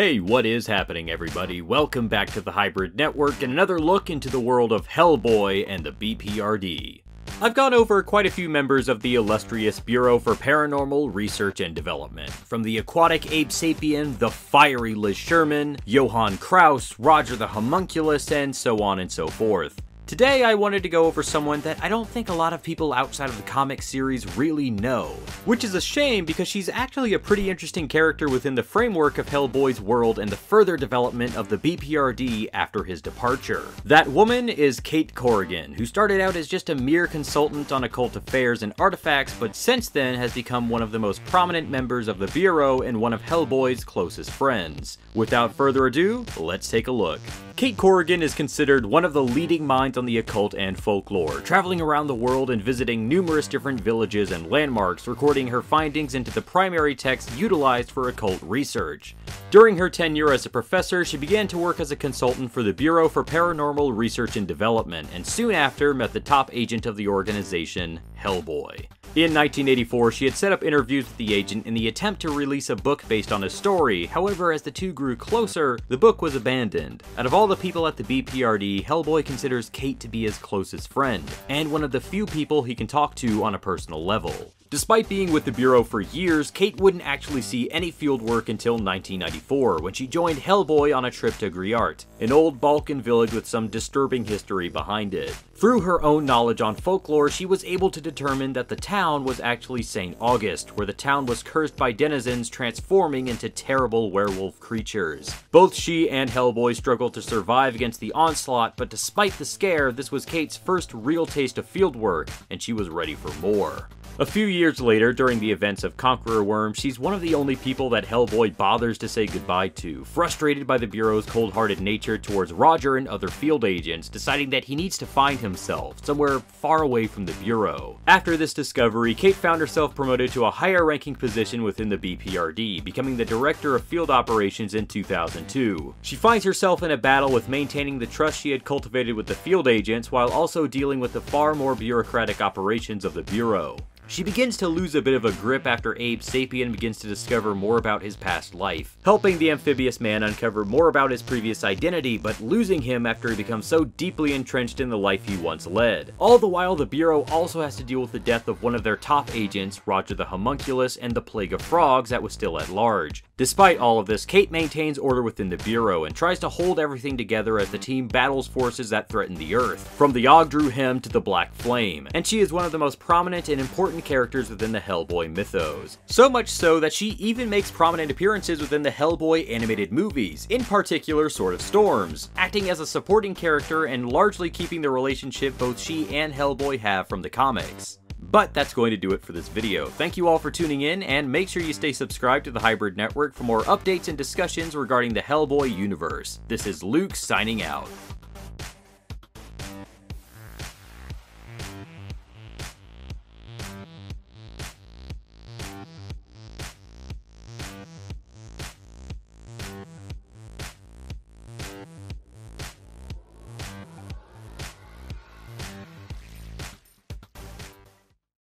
Hey, what is happening, everybody? Welcome back to the Hybrid Network and another look into the world of Hellboy and the BPRD. I've gone over quite a few members of the illustrious Bureau for Paranormal Research and Development, from the aquatic ape sapien, the fiery Liz Sherman, Johann Kraus, Roger the Homunculus, and so on and so forth. Today I wanted to go over someone that I don't think a lot of people outside of the comic series really know, which is a shame because she's actually a pretty interesting character within the framework of Hellboy's world and the further development of the BPRD after his departure. That woman is Kate Corrigan, who started out as just a mere consultant on occult affairs and artifacts, but since then has become one of the most prominent members of the Bureau and one of Hellboy's closest friends. Without further ado, let's take a look. Kate Corrigan is considered one of the leading minds on the occult and folklore, traveling around the world and visiting numerous different villages and landmarks, recording her findings into the primary text utilized for occult research. During her tenure as a professor, she began to work as a consultant for the Bureau for Paranormal Research and Development, and soon after met the top agent of the organization, Hellboy. In 1984, she had set up interviews with the agent in the attempt to release a book based on his story. However, as the two grew closer, the book was abandoned. Out of all the people at the BPRD, Hellboy considers Kate to be his closest friend, and one of the few people he can talk to on a personal level. Despite being with the Bureau for years, Kate wouldn't actually see any field work until 1994, when she joined Hellboy on a trip to Griart, an old Balkan village with some disturbing history behind it. Through her own knowledge on folklore, she was able to determine that the town was actually St. August, where the town was cursed by denizens transforming into terrible werewolf creatures. Both she and Hellboy struggled to survive against the onslaught, but despite the scare, this was Kate's first real taste of field work, and she was ready for more. A few years later, during the events of Conqueror Worm, she's one of the only people that Hellboy bothers to say goodbye to, frustrated by the Bureau's cold-hearted nature towards Roger and other field agents, deciding that he needs to find himself somewhere far away from the Bureau. After this discovery, Kate found herself promoted to a higher-ranking position within the BPRD, becoming the Director of Field Operations in 2002. She finds herself in a battle with maintaining the trust she had cultivated with the field agents, while also dealing with the far more bureaucratic operations of the Bureau. She begins to lose a bit of a grip after Abe Sapien begins to discover more about his past life, helping the amphibious man uncover more about his previous identity, but losing him after he becomes so deeply entrenched in the life he once led. All the while, the Bureau also has to deal with the death of one of their top agents, Roger the Homunculus, and the plague of frogs that was still at large. Despite all of this, Kate maintains order within the Bureau and tries to hold everything together as the team battles forces that threaten the Earth, from the Ogdru Hem to the Black Flame, and she is one of the most prominent and important characters within the Hellboy mythos. So much so that she even makes prominent appearances within the Hellboy animated movies, in particular Sword of Storms, acting as a supporting character and largely keeping the relationship both she and Hellboy have from the comics. But that's going to do it for this video. Thank you all for tuning in, and make sure you stay subscribed to the Hybrid Network for more updates and discussions regarding the Hellboy universe. This is Luke signing out.